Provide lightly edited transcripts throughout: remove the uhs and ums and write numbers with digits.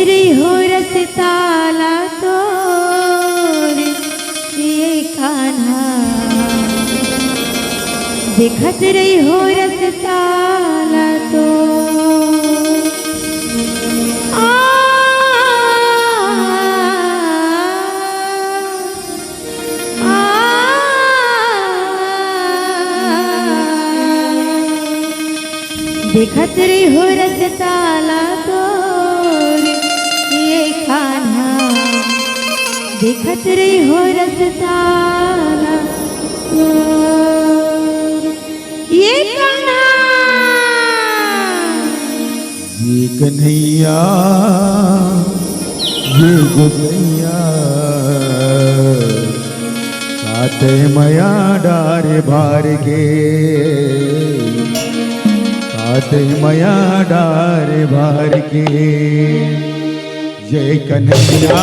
रही हो रसताला तोर ये कान्हा, देखत रही हो रसताला तो देखत रही हो रसताला तोर ये कान्हा, देखत रही हो रसताला तोर ये कान्हा। ये कन्हैया ये गोगैया काते मया डारे भार के, काते मया डारे भार के। जय कन्हैया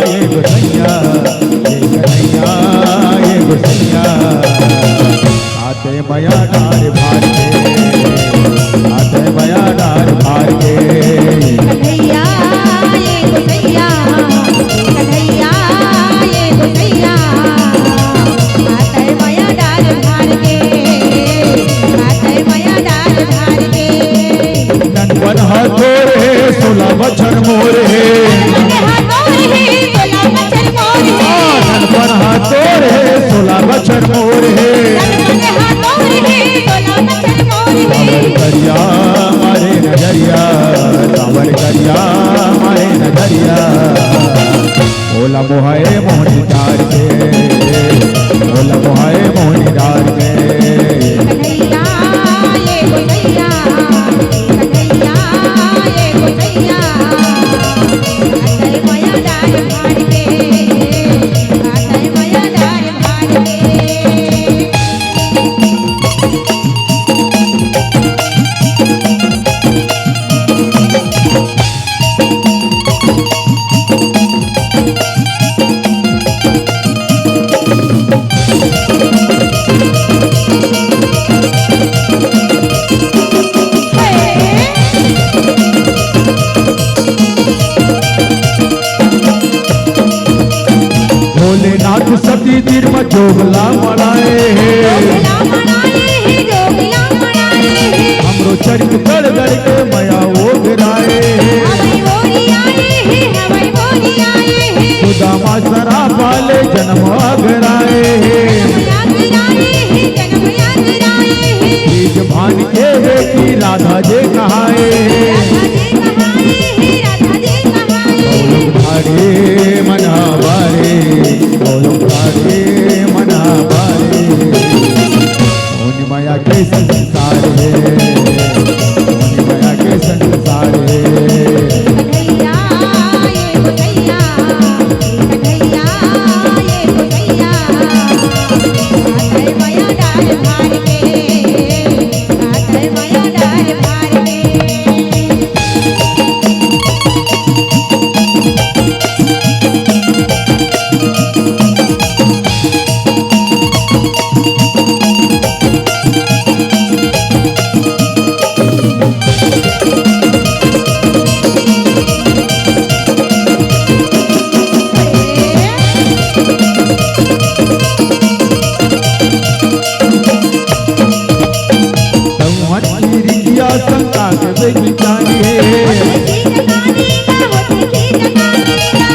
ये गोगैया, जय कन्हैया ये गोगैया काते मया डारे भार के, काते मया डारे भार के। कन्हैया ये गोगैया, कन्हैया ये गोगैया काते मया डार भार के, काते मया डार भार के। नंदन हाथों रे 16 बछर मोर है, नंदन हाथों रे 16 बछर मोर है, नंदन हाथों रे 16 बछर मोर है। सावर करिया मारे नजरिया, सावर करिया मारे नजरिया। ओला मोहाए मोहनी डार के, ओला मोहाए मोहनी डार के। कन्हैया ये गोगैया, कन्हैया ये गोगैया काते मया डार भार के, काते मया डार भार के। भोलेनाथ सती तीर में जोगला मनाए जोगला मनाए हे, जोगला मनाए हे। हमरो चरित गड़ गड़ के मया वो गिराए। हवाई बोरी आए हे, हवाई बोरी आए हे। सुदामा सरा पाले जन्म अगराए। जन्म याद राए हे, जन्म याद राए हे। बीज भान के बेटी राधा जे कहाए। राधा जी कहाए हे, राधा जी कहाए हे। धारे मना बारे, धारे मना बारे। ओन माया के संसार है, ओन माया के संसार है। कन्हैया ये गोगैया, कन्हैया ये गोगैया काते मया डार भार के, काते मया डार भार के। शंका के बेचानी है,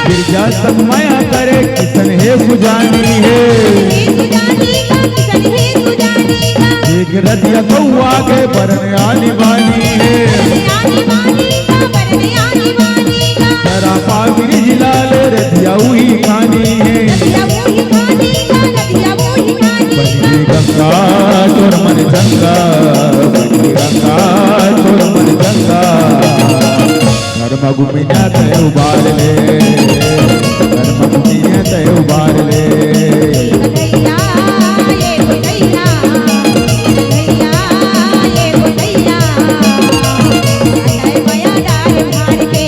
गिरजा सब माया करे किसन है सुजानी है। एक रतिया गौआ के बरन आनी बानी है, तेरा पागिरी जिलाल रतिया हुई खानी है। बनी गंगा तोर मन गंगा, बनी गंगा तोर मन गंगा। नर्म गुमिया तय उबार ले, नर्म गुमिया तय उबार ले। कन्हैया ये गोगैया, कन्हैया ये गोगैया काते मया डार भार के,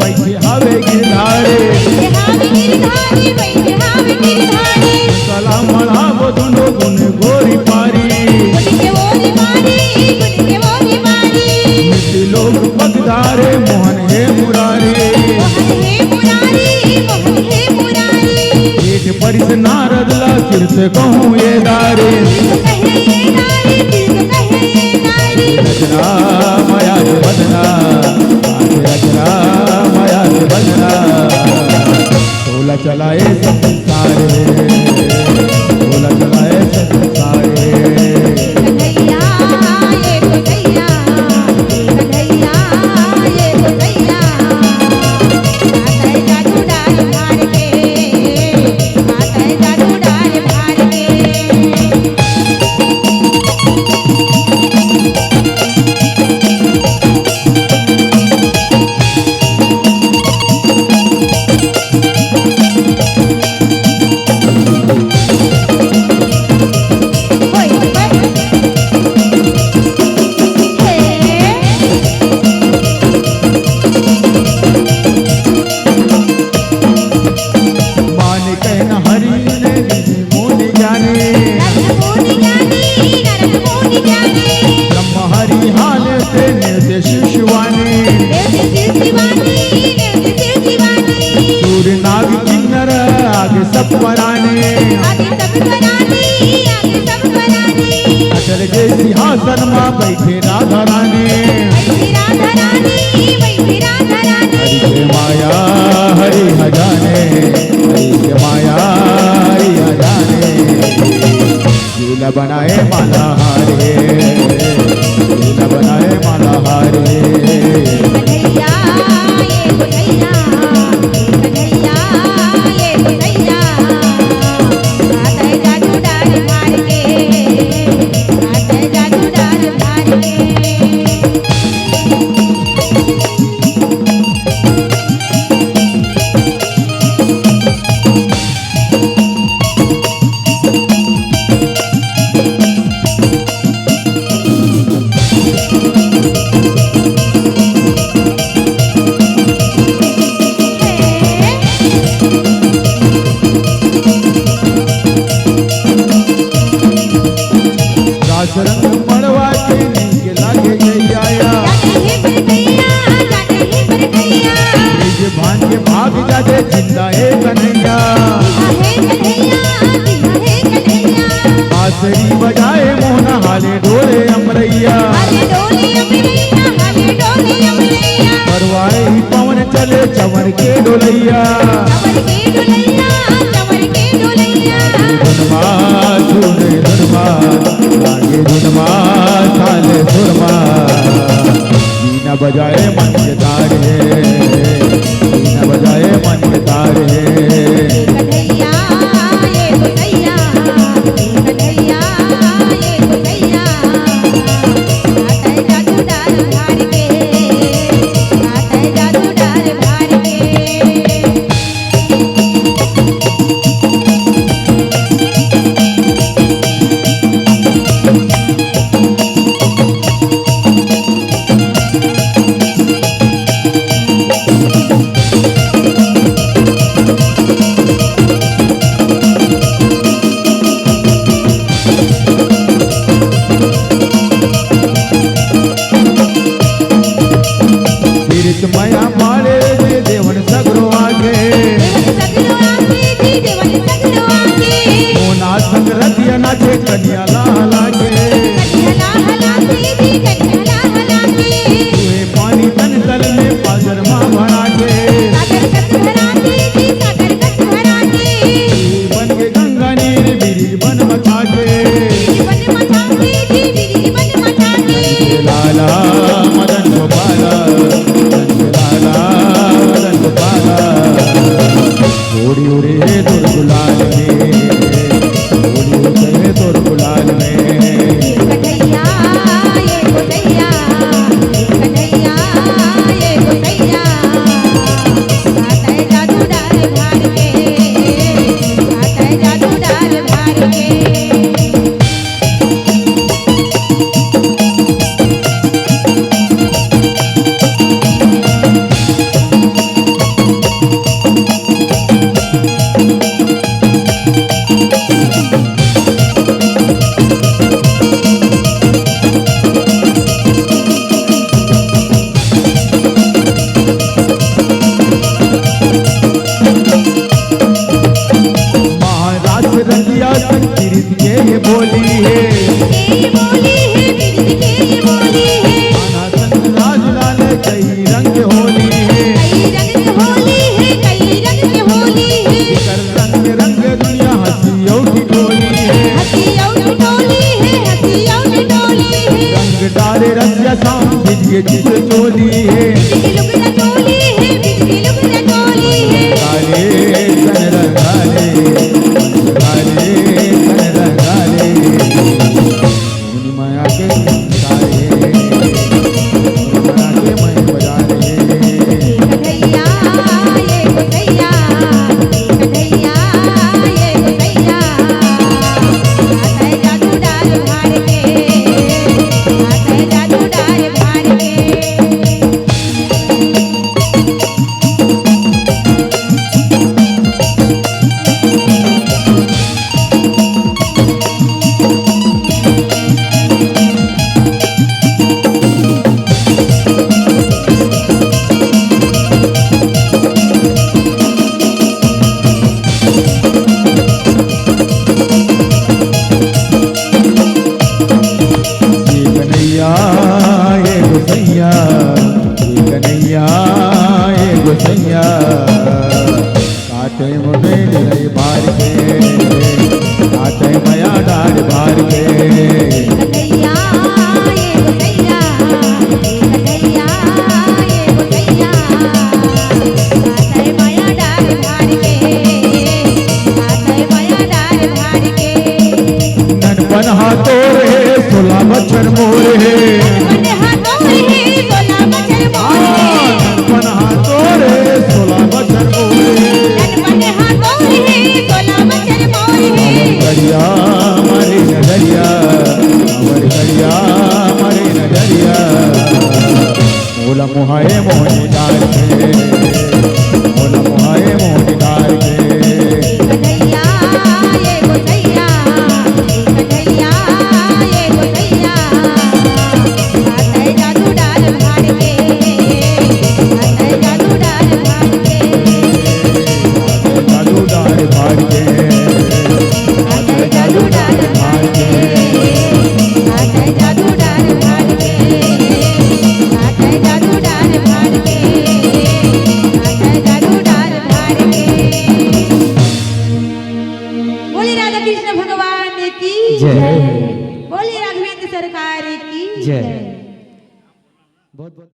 बैठे हवे गिरधारे वैसे हावे गिरधारी वैसे हावे गिरधारी सलाम मढ़ावो दुनो गुन गोरी पारी गुन के ओरी मारी मिट्टी लोग पगधारे मोहन हे मुरारी मोहन हे मुरारी एक परिस नारद ला कीर्त कहूँ ये दारे कहे ये नारी रचना माया के बदना आगे रचना माया के बदना तोला चलाए सब सारे तोला चलाए सब सारे कन्हैया ये तो सैया कन्हैया ये तो सैया आता है जादू डाल मार के आता है जादू डाल मार के होय होय मान कहना हरि ने मोन जाने ब्रह्म हरि हाल से निर्देश शिवाने सूर्य नाग किन्नर आगे सब पराने अटल के सिंहासन में बैठे राधा रानी हरि के माया हरि हजाने हरि के माया हरि हजाने झूला बनाए माला हारे झूला बनाए माला हारे रंग मड़वा के नीक लागे जैया ब्रिज भान के भाग जाते जिंदा है कन्हैया बांसुरी बजाए मोहना हाले डोले अमरैया करवाए ही पवन चले चवर के डोलैया धुनमा सुने धुनमा लागे धुनमा साले सुरमा बीना बजाए मन के तारे बीना बजाए मन के तारे जादू डाल भार के ये जिस चोली है बिजली लुगड़ा चोली है, बिजली लुगड़ा चोली है। काले कन रंगाले काले कन रंगाले मुनि माया के सारे मुनि माया के मैं बजा रे कन्हैया ये गोसैया, कन्हैया ये गोसैया। आता है जादू डाल भार के, आता है जादू डाल भार के। ये कन्हैया ये गोसैया ये कन्हैया ये गोसैया काटे मुझे ले भार के काटे मया डाल भार के कन्हैया ये गोसैया, कन्हैया ये गोसैया। आता है माया डाल भार के, आता है माया डाल भार के। ननपन हाथों रे सोला बचन मोर है बने हाथों में सोला बचन मोर है। ननपन हाथों रे सोला बचन मोर है बने हाथों में सोला बचन मोर है। गरिया मारे नजरिया अमर गरिया मारे नजरिया मोला मोहाए मोहनी डाल के मोला मोहाए मोहनी डाल के कन्हैया ये गोसैया, कन्हैया ये गोसैया। आता है जादू डाल भार के, आता है जादू डाल भार के। जादू डाल भार के आता है जादू डाल भार के, आता है जादू डाल भार के। आता है जादू डाल भार के, आता है जादू डाल भार के। बोली राधा कृष्ण भगवान की जय। बोली राघवेंद्र सरकार की जय। बहुत बहुत